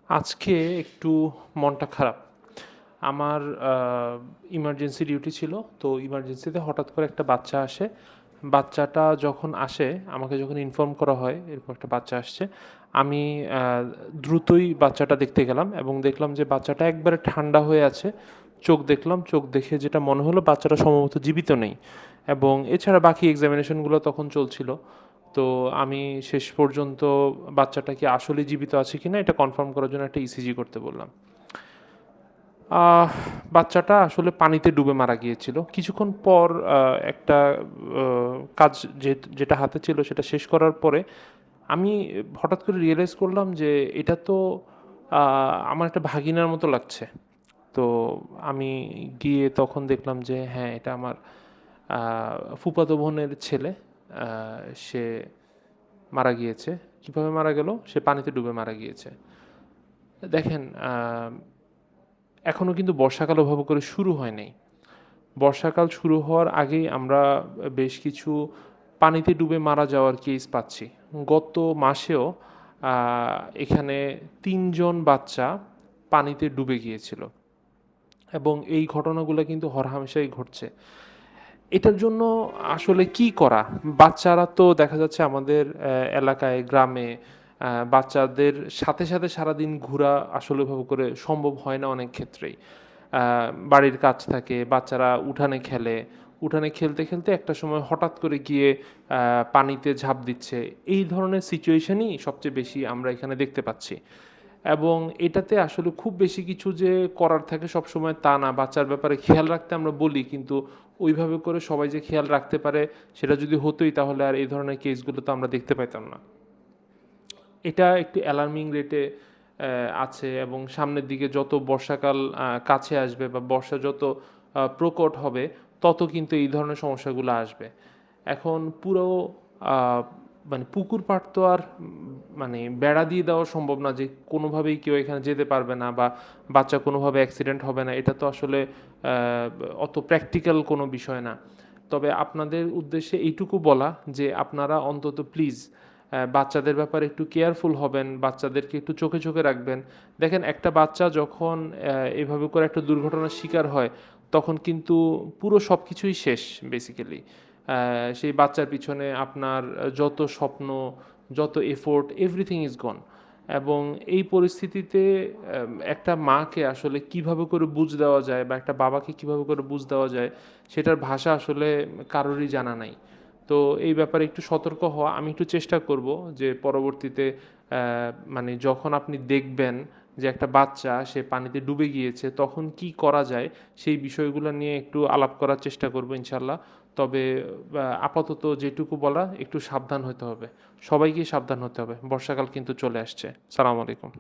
আজকে একটু মনটা খারাপ। আমার ইমার্জেন্সি ডিউটি ছিল। তো ইমার্জেন্সিতে হঠাৎ করে একটা বাচ্চা আসে। বাচ্চাটা যখন আসে, আমাকে যখন ইনফর্ম করা হয় এরকম একটা বাচ্চা আসছে, আমি আ দ্রুতই বাচ্চাটা দেখতে গেলাম এবং দেখলাম যে বাচ্চাটা একবারে ঠান্ডা হয়ে আছে। চোখ দেখলাম, চোখ দেখে যেটা মনে হলো বাচ্চাটা সম্ভবত জীবিত নেই এবং এছাড়া বাকি এক্সামিনেশনগুলো তখন চলছিল। তো আমি শেষ পর্যন্ত বাচ্চাটা কি আসলেই জীবিত আছে কিনা এটা কনফার্ম করার জন্য একটা ইসিজি করতে বললাম। আহ বাচ্চাটা আসলে পানিতে ডুবে মারা গিয়েছিল। কিছুক্ষণ পর একটা কাজ যেটা হাতে ছিল সেটা শেষ করার পরে আমি হঠাৎ করে রিয়ালাইজ করলাম যে এটা তো আমার একটা ভাগিনার মতো লাগছে। তো আমি গিয়ে তখন দেখলাম যে হ্যাঁ, এটা আমার ফুফাতো বোনের ছেলে। আ সে মারা গিয়েছে। কিভাবে মারা গেল? সে পানিতে ডুবে মারা গিয়েছে। দেখেন, এখনও কিন্তু বর্ষাকাল ওভাবে করে শুরু হয় নাই। বর্ষাকাল শুরু হওয়ার আগেই আমরা বেশ কিছু পানিতে ডুবে মারা যাওয়ার কেস পাচ্ছি। গত মাসেও আ এখানে ৩ জন বাচ্চা পানিতে ডুবে গিয়েছিল এবং এই ঘটনাগুলো কিন্তু হরহামেশাই ঘটছে। এটার জন্য আসলে কি করা? বাচ্চারা তো দেখা যাচ্ছে আমাদের এলাকায়, গ্রামে বাচ্চাদের সাথে সারাদিন ঘোরা আসলে ওভাবে করে সম্ভব হয় না অনেক ক্ষেত্রেই। আ বাড়ির কাজ থাকে, বাচ্চারা উঠানে খেলে। উঠানে খেলতে একটা সময় হঠাৎ করে গিয়ে পানিতে ঝাঁপ দিচ্ছে। এই ধরনের সিচুয়েশনই সবচেয়ে বেশি আমরা এখানে দেখতে পাচ্ছি। এবং এটাতে আসলে খুব বেশি কিছু যে করার থাকে সবসময় তা না। বাচ্চার ব্যাপারে খেয়াল রাখতে আমরা বলি, কিন্তু ওইভাবে করে সবাই যে খেয়াল রাখতে পারে সেটা যদি হতোই তাহলে আর এই ধরনের কেসগুলো তো আমরা দেখতে পাইতাম না। এটা একটু অ্যালার্মিং রেটে আছে এবং সামনের দিকে যত বর্ষাকাল কাছে আসবে বা বর্ষা যত প্রকট হবে তত কিন্তু এই ধরনের সমস্যাগুলো আসবে। এখন পুরো আ মানে পুকুর পাড় তো আর মানে বেড়া দিয়ে দেওয়া সম্ভব না যে কোনোভাবেই কেউ এখানে যেতে পারবে না বা বাচ্চা কোনোভাবে অ্যাক্সিডেন্ট হবে না। এটা তো আসলে অত প্র্যাকটিক্যাল কোনো বিষয় না। তবে আপনাদের উদ্দেশ্যে এইটুকু বলা যে আপনারা অন্তত প্লিজ বাচ্চাদের ব্যাপারে একটু কেয়ারফুল হবেন, বাচ্চাদেরকে একটু চোখে রাখবেন। দেখেন, একটা বাচ্চা যখন এভাবে করে একটা দুর্ঘটনার শিকার হয়, তখন কিন্তু পুরো সবকিছুই শেষ বেসিক্যালি। সেই বাচ্চার পিছনে আপনার যত স্বপ্ন, যত এফোর্ট, এভরিথিং ইজ গন। এবং এই পরিস্থিতিতে একটা মাকে আসলে কিভাবে করে বুঝ দেওয়া যায় বা একটা বাবাকে কিভাবে করে বুঝ দেওয়া যায়, সেটার ভাষা আসলে কারোরই জানা নাই। তো এই ব্যাপারে একটু সতর্ক হওয়া। আমি একটু চেষ্টা করব যে পরবর্তীতে মানে যখন আপনি দেখবেন যে একটা বাচ্চা সে পানিতে ডুবে গিয়েছে, তখন কি করা যায় সেই বিষয়গুলো নিয়ে একটু আলাপ করার চেষ্টা করব ইনশাআল্লাহ। তবে আপাতত যেটুকু বলা, একটু সাবধান হতে হবে। সবাইকেই সাবধান হতে হবে। বর্ষাকাল কিন্তু চলে আসছে। সালামু আলাইকুম।